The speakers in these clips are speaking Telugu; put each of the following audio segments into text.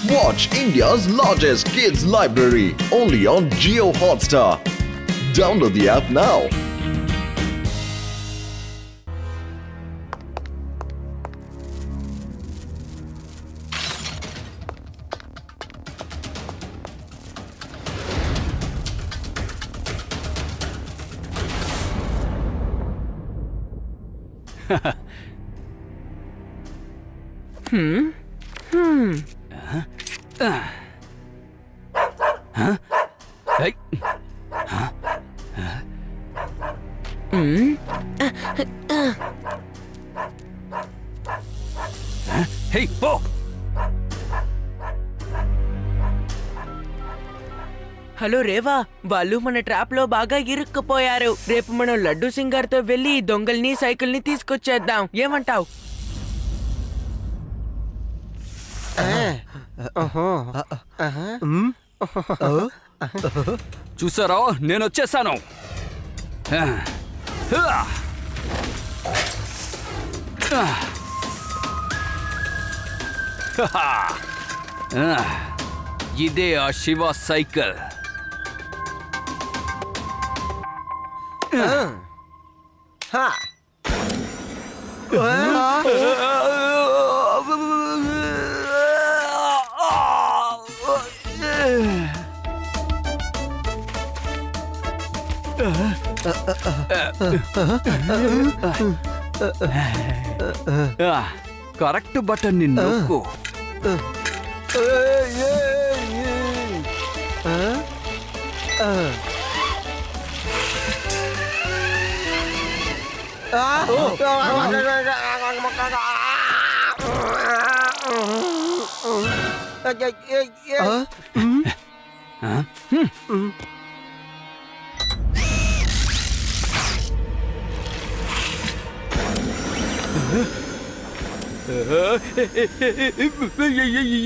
Watch India's largest kids library only on Jio Hotstar. Download the app now. Hey, పో. హలో రేవా, వాళ్ళు మన ట్రాప్ లో బాగా ఇరుక్కుపోయారు. రేపు మనం లడ్డు సింగార్ తో వెళ్లి ఈ దొంగల్ని సైకిల్ ని తీసుకొచ్చేద్దాం. ఏమంటావ్? చూసారా, నేను వచ్చేసాను. ఇదే ఆ శివ సైకిల్. కరెక్ట్ బటన్ ని నొక్కు.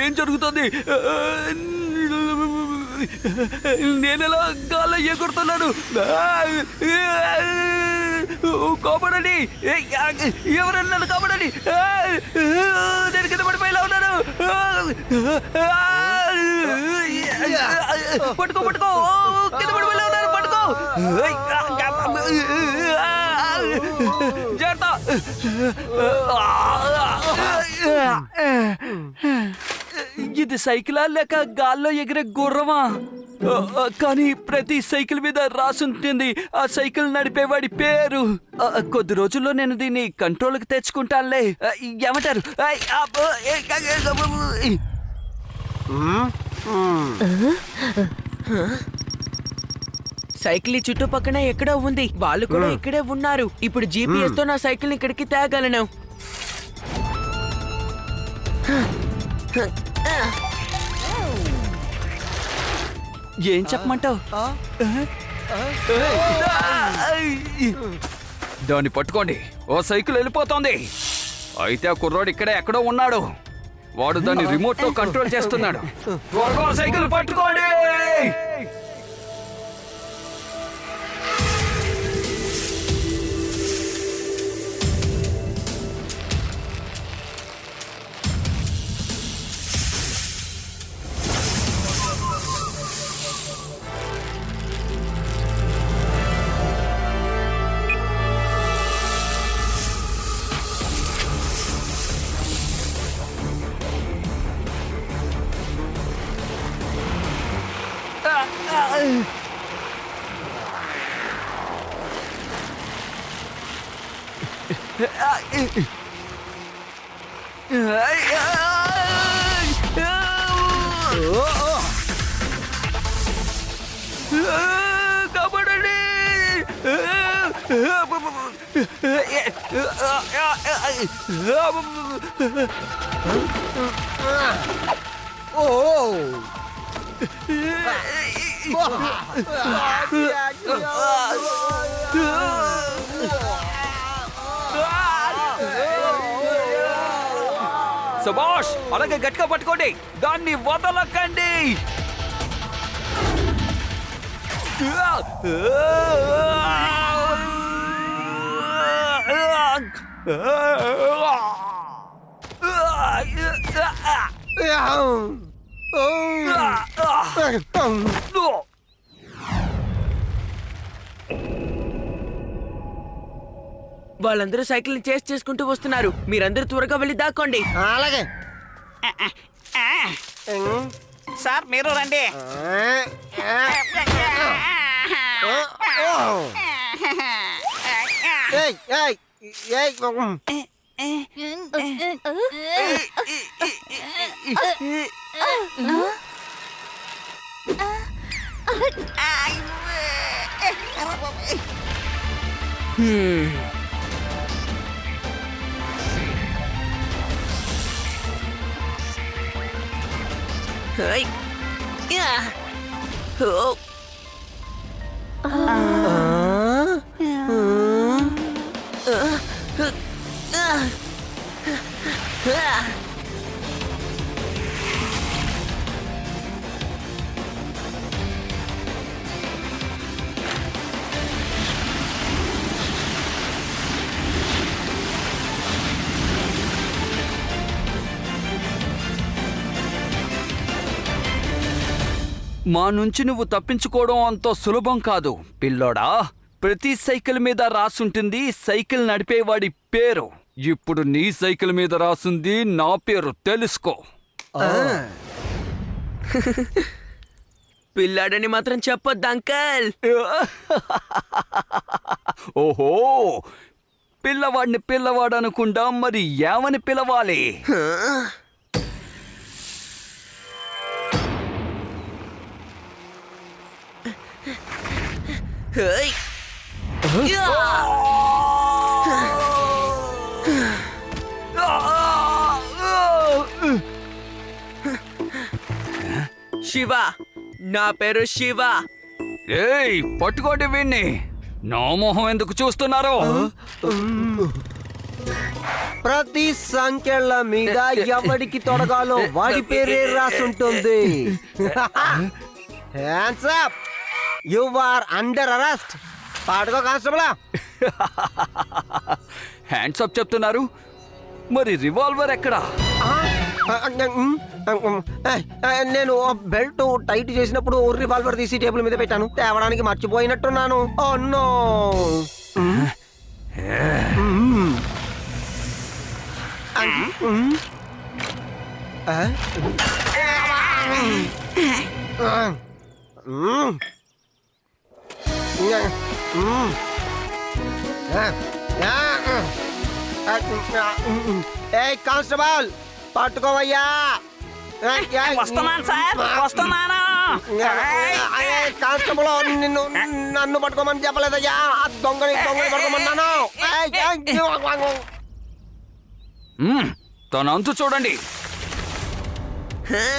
ఏం జరుగుతుంది? నేనెలా గాల్లో ఎగురుతున్నాను? కాపాడండి, ఎవరన్నా నన్ను కాపాడండి. నేను కింద పడిపోయేలా ఉన్నాను. పట్టుకో పట్టుకో, కింద పడిపోయేలా ఉన్నాను. పట్టుకో, జాగ్రత్త. ఇది సైకిలా లేక గాల్లో ఎగిరే గుర్రమా? కానీ ప్రతి సైకిల్ మీద రాసుంటుంది ఆ సైకిల్ నడిపేవాడి పేరు. కొద్ది రోజుల్లో నేను దీన్ని కంట్రోల్కి తెచ్చుకుంటానులే. ఏమంటారు? సైకిల్ ఈ చుట్టుపక్కన ఎక్కడో ఉంది. వాళ్ళు కూడా ఇక్కడే ఉన్నారు. ఇప్పుడు జీపీఎస్ తో నా సైకిల్ ఇక్కడికి తేగలను. ఏం చెప్పమంటావు? దాన్ని పట్టుకోండి. ఓ సైకిల్ వెళ్ళిపోతోంది. అయితే ఆ కుర్రోడు ఇక్కడే ఎక్కడో ఉన్నాడు. వాడు దాన్ని రిమోట్ తో కంట్రోల్ చేస్తున్నాడు. త్వరగా సైకిల్ పట్టుకోండి. కాపాడండి. సుభాష్, అలాగే గట్టిగా పట్టుకోండి. దాన్ని వదలకండి. వాళ్ళందరూ సైకిల్ ని చేసి చేసుకుంటూ వస్తున్నారు. మీరందరూ త్వరగా వెళ్ళి దాక్కోండి. అలాగే సార్ మీరు రండి. ఏయ్, ఏయ్, ఏయ్, హేయ్. యా. ఓ. మా నుంచి నువ్వు తప్పించుకోవడం అంత సులభం కాదు పిల్లోడా. ప్రతి సైకిల్ మీద రాసుంటుంది సైకిల్ నడిపేవాడి పేరు. ఇప్పుడు నీ సైకిల్ మీద రాసుంది నా పేరు, తెలుసుకో. పిల్లాడని మాత్రం చెప్పొద్దు అంకల్. ఓహో, పిల్లవాడిని పిల్లవాడు అనుకుంటా, మరి ఏమని పిలవాలి? హేయ్. యా. శివ, నా పేరు శివ. ఏయ్, పట్టుకోండి వీణ్ణి. నా మొహం ఎందుకు చూస్తున్నారు? ప్రతి సంఖ్యల మీద ఎవడికి తొడగాలో వాడి పేరే రాసుంటుంది. Hands up, you are under arrest. పాడుకో కానిస్టేబుల్. హ్యాండ్స్ అప్ చెప్తున్నారు, మరి రివాల్వర్ ఎక్కడా? నేను బెల్ట్ టైట్ చేసినప్పుడు రివాల్వర్ తీసి టేబుల్ మీద పెట్టాను. తేవడానికి మర్చిపోయినట్టున్నాను. Oh no. ఏయ్ కానిస్టేబుల్, పట్టుకోవయ్యా. వస్తున్నాను సార్, వస్తున్నాను. కానిస్టేబుల్, నన్ను పట్టుకోమని చెప్పలేదయ్యా. ఆ దొంగని పట్టుకోమన్నాను. తన అంతు చూడండి. హేయ్.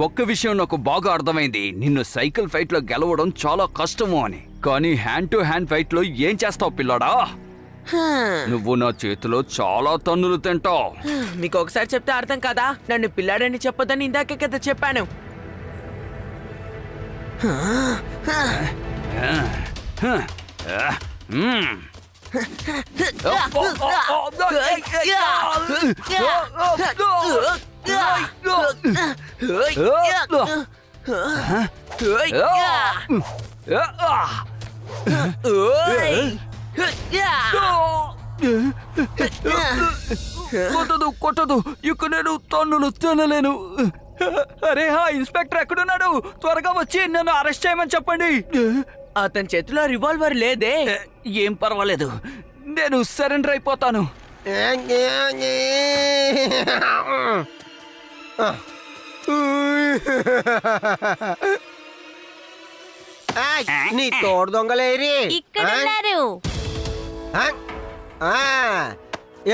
ఒక్క విషయం నాకు బాగా అర్థమైంది. నిన్ను సైకిల్ ఫైట్ లో గెలవడం చాలా కష్టము అని. కానీ హ్యాండ్ టు హ్యాండ్ ఫైట్ లో ఏం చేస్తావు పిల్లాడా? నువ్వు నా చేతిలో చాలా తన్నులు తింటావు. మీకు ఒకసారి చెప్తే అర్థం కాదా? నన్ను పిల్లాడని చెప్పొద్దని ఇందాకే కదా చెప్పాను. కొట్టదు కొట్టదు ఇక నేను తన్నులు తినలేను. అరే హా ఇన్స్పెక్టర్ ఎక్కడున్నాడు? త్వరగా వచ్చి నన్ను అరెస్ట్ చేయమని చెప్పండి. అతని చేతిలో రివాల్వర్ లేదే. ఏం పర్వాలేదు, నేను సరెండర్ అయిపోతాను. నీ తోడు దొంగలేరి ఇక్కడున్నారు.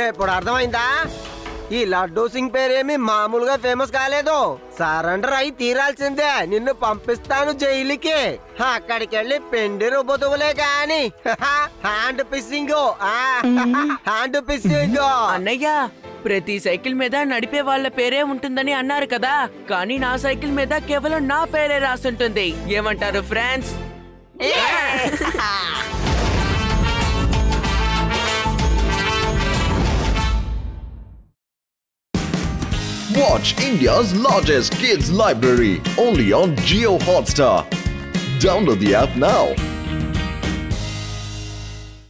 ఇప్పుడు అర్థమైందా? ఈ లడ్డూ సింగ్ పేరేమి మామూలుగా ఫేమస్ కాలేదు. సరెండర్ అయి తీరాల్సిందే. నిన్ను పంపిస్తాను జైలుకి. అక్కడికి వెళ్ళి పెండి రుబ్బుతువులే గాని హ్యాండ్ పిస్సింగ్ హ్యాండ్ పిస్సింగ్. అన్నయ్య, ప్రతి సైకిల్ మీద నడిపే వాళ్ళ పేరే ఉంటుందని అన్నారు కదా, కానీ నా సైకిల్ మీద కేవలం నా పేరే రాసుంటుంది. ఏమంటారు friends? Watch India's largest kids library only on Geo Hotstar. Download the app now.